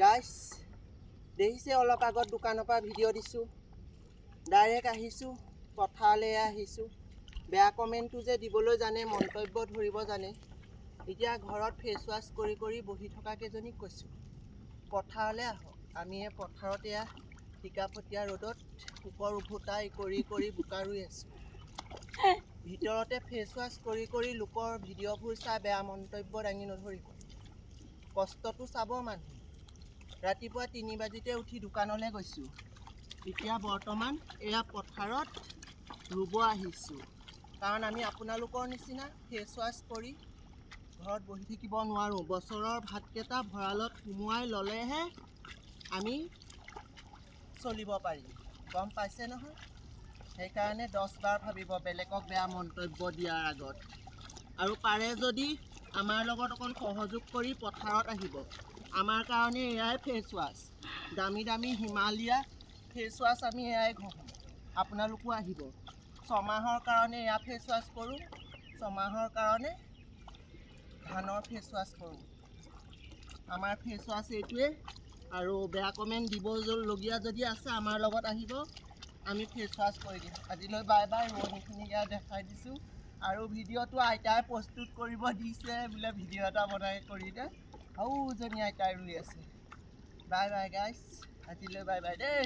গাইছ দেখিছে অলপ আগত দোকানৰ পৰা ভিডিঅ' দিছোঁ, ডাইৰেক্ট আহিছোঁ পথাৰলৈ আহিছোঁ। বেয়া কমেণ্টটো যে দিবলৈ জানে, মন্তব্য ধৰিব জানে। এতিয়া ঘৰত ফেচ ৱাছ কৰি কৰি বহি থকা কেইজনীক কৈছোঁ পথাৰলৈ আহক। আমি এই পথাৰত এয়া টিকাফটীয়া ৰ'দত ওপৰ উভতাই কৰি কৰি বোকা ৰুই আছোঁ। ভিতৰতে ফেচ ৱাছ কৰি কৰি লোকৰ ভিডিঅ'বোৰ চাই বেয়া মন্তব্য দাঙি নধৰিব। কষ্টটো চাব মানুহ। ৰাতিপুৱা 3 বাজিতে উঠি দোকানলৈ গৈছোঁ। এতিয়া বৰ্তমান এয়া পথাৰত ৰুব আহিছোঁ। কাৰণ আমি আপোনালোকৰ নিচিনা ফেচ ৱাছ কৰি ঘৰত বহি থাকিব নোৱাৰোঁ। বছৰৰ ভাতকেইটা ভঁৰালত সুমুৱাই ল'লেহে আমি চলিব পাৰিম, গম পাইছে নহয়? সেইকাৰণে 10 বাৰ ভাবিব বেলেগক বেয়া মন্তব্য দিয়াৰ আগত। আৰু পাৰে যদি আমাৰ লগত অকণ সহযোগ কৰি পথাৰত আহিব। আমাৰ কাৰণে এয়াই ফেচ ৱাছ, দামী দামী হিমালয়া ফেচ ৱাছ আমি এয়াই ঘঁহোঁ। আপোনালোকো আহিব। 6 মাহৰ কাৰণে এয়া ফেচ ৱাছ কৰোঁ, 6 মাহৰ কাৰণে ধানৰ ফেচ ৱাছ কৰোঁ। আমাৰ ফেচ ৱাছ এইটোৱে। আৰু বেয়া কমেণ্ট দিবলগীয়া যদি আছে আমাৰ লগত আহিব, আমি ফেচ ৱাছ কৰি দিম। আজিলৈ বাই বাই। ৰোৱনীখিনিক ইয়াত দেখাই দিছোঁ। আৰু ভিডিঅ'টো আইতাই প্ৰস্তুত কৰিব দিছে বোলে, ভিডিঅ' এটা বনাই কৰি দে। আৰুজনী আইতাই ৰুই আছে। বাই বাই গাইছ, আজিলৈ বাই বাই দেই।